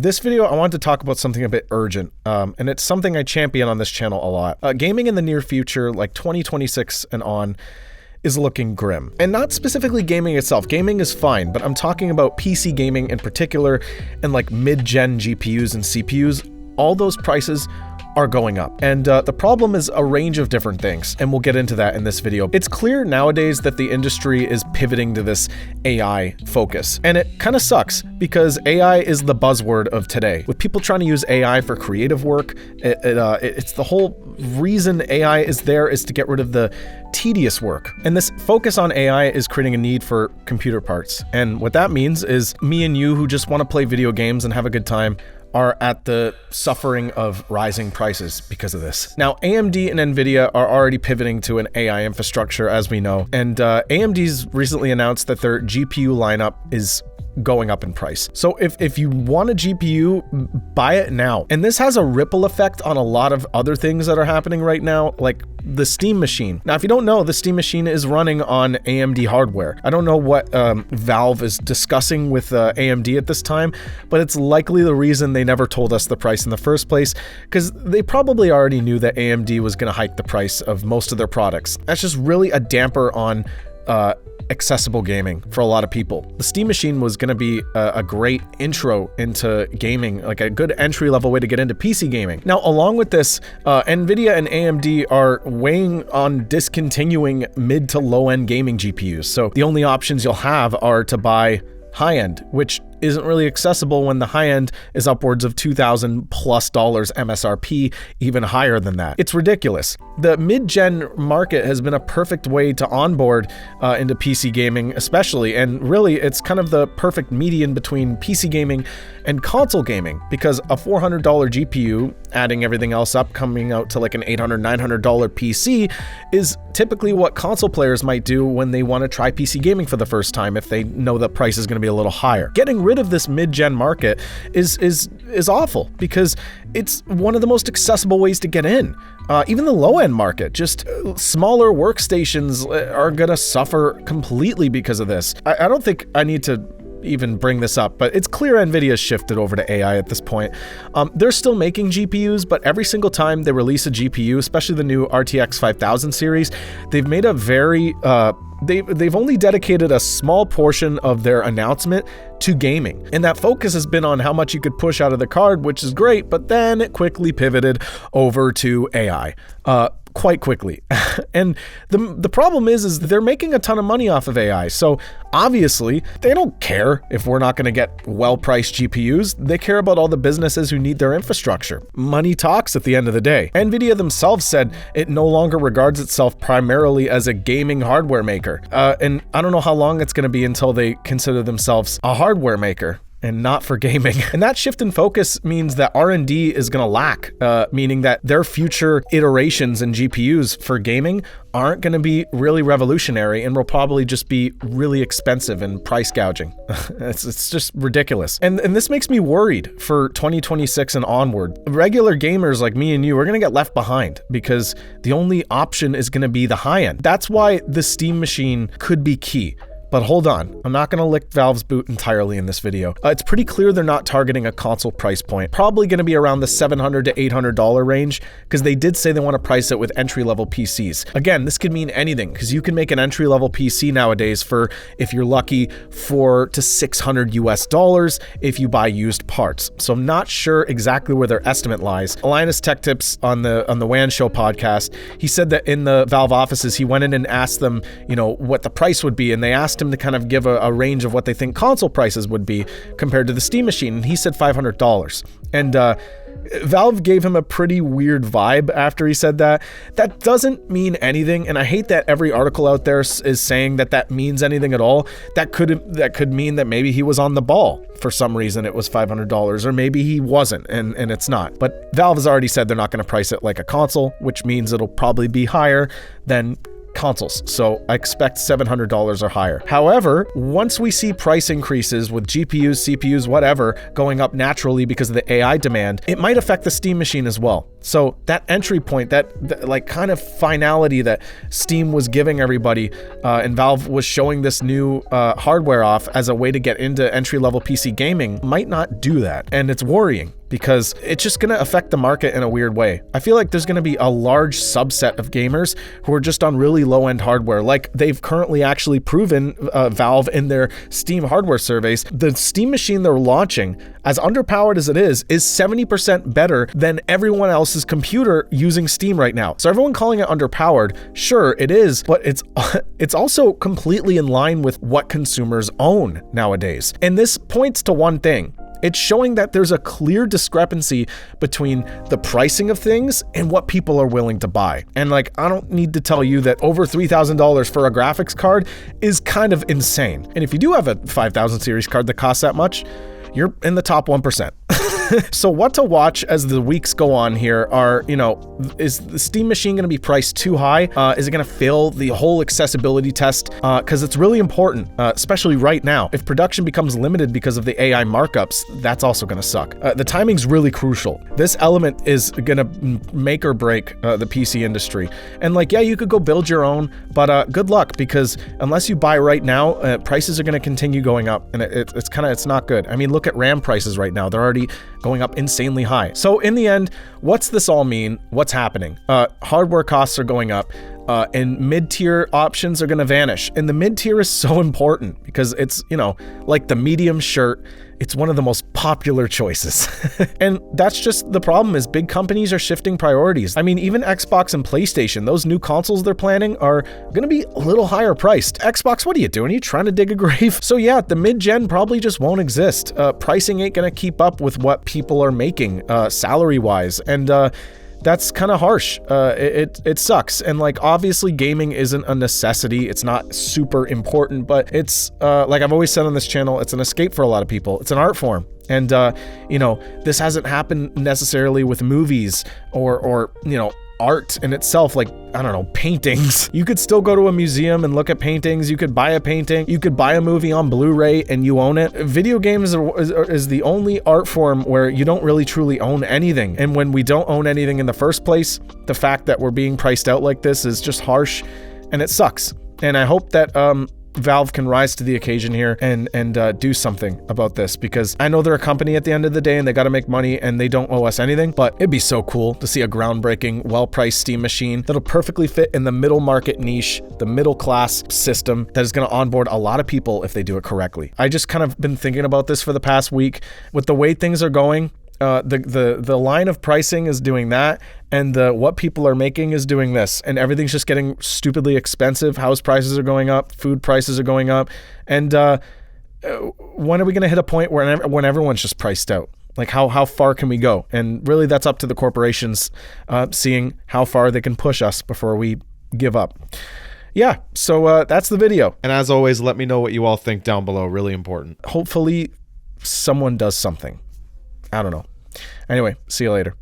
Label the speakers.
Speaker 1: This video, I want to talk about something a bit urgent, and it's something I champion on this channel a lot. Gaming in the near future, like 2026 and on, is looking grim. And not specifically gaming itself. Gaming is fine, but I'm talking about PC gaming in particular, and like mid-gen GPUs and CPUs. All those prices are going up. And the problem is a range of different things, and we'll get into that in this video. It's clear nowadays that the industry is pivoting to this AI focus, and it kind of sucks because AI is the buzzword of today. With people trying to use AI for creative work, it's the whole reason AI is there is to get rid of the tedious work. And this focus on AI is creating a need for computer parts. And what that means is me and you who just want to play video games and have a good time are at the suffering of rising prices because of this. Now, AMD and Nvidia are already pivoting to an AI infrastructure, as we know, and AMD's recently announced that their GPU lineup is going up in price. So if you want a GPU, buy it now. And this has a ripple effect on a lot of other things that are happening right now, like the Steam Machine. Now, if you don't know, the Steam Machine is running on AMD hardware. I don't know what Valve is discussing with AMD at this time, but it's likely the reason they never told us the price in the first place, because they probably already knew that AMD was going to hike the price of most of their products. That's just really a damper on accessible gaming for a lot of people. The Steam Machine was going to be a great intro into gaming, like a good entry-level way to get into PC gaming. Now, along with this, Nvidia and AMD are weighing on discontinuing mid to low-end gaming GPUs. So the only options you'll have are to buy high-end, which isn't really accessible when the high end is upwards of $2,000+ MSRP, even higher than that. It's ridiculous. The mid-gen market has been a perfect way to onboard into PC gaming, especially, and really it's kind of the perfect median between PC gaming and console gaming, because a $400 GPU, adding everything else up, coming out to like an $800, $900 PC, is typically what console players might do when they want to try PC gaming for the first time if they know the price is going to be a little higher. Getting rid of this mid-gen market is awful, because it's one of the most accessible ways to get in. Even the low-end market, just smaller workstations are gonna suffer completely because of this. I don't think I need to even bring this up, but it's clear Nvidia's shifted over to AI at this point. They're still making GPUs, but every single time they release a GPU, especially the new RTX 5000 series, they've made a very they've only dedicated a small portion of their announcement to gaming. And that focus has been on how much you could push out of the card, which is great, but then it quickly pivoted over to AI. Quite quickly. And the problem is they're making a ton of money off of AI. So obviously they don't care if we're not going to get well-priced GPUs. They care about all the businesses who need their infrastructure. Money talks at the end of the day. Nvidia themselves said it no longer regards itself primarily as a gaming hardware maker. And I don't know how long it's going to be until they consider themselves a hardware maker and not for gaming. And that shift in focus means that R&D is going to lack, meaning that their future iterations in GPUs for gaming aren't going to be really revolutionary and will probably just be really expensive and price gouging. It's just ridiculous. And this makes me worried for 2026 and onward. Regular gamers like me and you are going to get left behind because the only option is going to be the high end. That's why the Steam Machine could be key. But hold on, I'm not going to lick Valve's boot entirely in this video. It's pretty clear they're not targeting a console price point. Probably going to be around the $700 to $800 range, because they did say they want to price it with entry-level PCs. Again, this could mean anything, because you can make an entry-level PC nowadays for, if you're lucky, $400 to $600 if you buy used parts. So I'm not sure exactly where their estimate lies. Linus Tech Tips on the WAN Show podcast, he said that in the Valve offices, he went in and asked them, what the price would be, and they asked him to kind of give a range of what they think console prices would be compared to the Steam Machine, and he said $500. And Valve gave him a pretty weird vibe after he said that. That doesn't mean anything, and I hate that every article out there is saying that means anything at all. That could mean that maybe he was on the ball for some reason. It was $500, or maybe he wasn't, and it's not. But Valve has already said they're not going to price it like a console, which means it'll probably be higher than consoles, so I expect $700 or higher. However, once we see price increases with GPUs, CPUs, whatever, going up naturally because of the AI demand, it might affect the Steam machine as well. So that entry point, that like kind of finality that Steam was giving everybody, and Valve was showing this new hardware off as a way to get into entry-level PC gaming, might not do that. And it's worrying because it's just going to affect the market in a weird way. I feel like there's going to be a large subset of gamers who are just on really low-end hardware, like they've currently actually proven, Valve, in their Steam hardware surveys. The Steam machine they're launching, as underpowered as it is 70% better than everyone else's computer using Steam right now. So everyone calling it underpowered, sure, it is, but it's also completely in line with what consumers own nowadays. And this points to one thing. It's showing that there's a clear discrepancy between the pricing of things and what people are willing to buy. And like, I don't need to tell you that over $3,000 for a graphics card is kind of insane. And if you do have a 5000 series card that costs that much, you're in the top 1%. So what to watch as the weeks go on here are, you know, is the Steam machine going to be priced too high? Is it going to fail the whole accessibility test? Because it's really important, especially right now. If production becomes limited because of the AI markups, that's also going to suck. The timing's really crucial. This element is going to make or break the PC industry. And like, yeah, you could go build your own, but good luck, because unless you buy right now, prices are going to continue going up, and it's not good. I mean, look at RAM prices right now. They're already going up insanely high. So in the end, what's this all mean? What's happening? Hardware costs are going up, and mid-tier options are going to vanish. And the mid-tier is so important because it's, you know, like the medium shirt. It's one of the most popular choices. And that's just the problem, is big companies are shifting priorities. I mean, even Xbox and PlayStation, those new consoles they're planning are going to be a little higher priced. Xbox, what are you doing? Are you trying to dig a grave? So yeah, the mid-gen probably just won't exist. Pricing ain't going to keep up with what people are making salary-wise. And that's kind of harsh. It sucks. And like, obviously gaming isn't a necessity. It's not super important, but it's like I've always said on this channel, it's an escape for a lot of people. It's an art form. And you know, this hasn't happened necessarily with movies or you know, art in itself, like, I don't know, paintings. You could still go to a museum and look at paintings. You could buy a painting. You could buy a movie on Blu-ray and you own it. Video games is the only art form where you don't really truly own anything. And when we don't own anything in the first place, the fact that we're being priced out like this is just harsh, and it sucks. And I hope that Valve can rise to the occasion here and do something about this, because I know they're a company at the end of the day and they got to make money and they don't owe us anything, but it'd be so cool to see a groundbreaking, well-priced Steam machine that'll perfectly fit in the middle market niche, the middle class system that is going to onboard a lot of people if they do it correctly. I just kind of been thinking about this for the past week. With the way things are going, the line of pricing is doing that, and what people are making is doing this, and everything's just getting stupidly expensive. House prices are going up, food prices are going up, and when are we going to hit a point when everyone's just priced out? Like, how far can we go? And really, that's up to the corporations, seeing how far they can push us before we give up. Yeah, so that's the video. And as always, let me know what you all think down below. Really important. Hopefully, someone does something. I don't know. Anyway, see you later.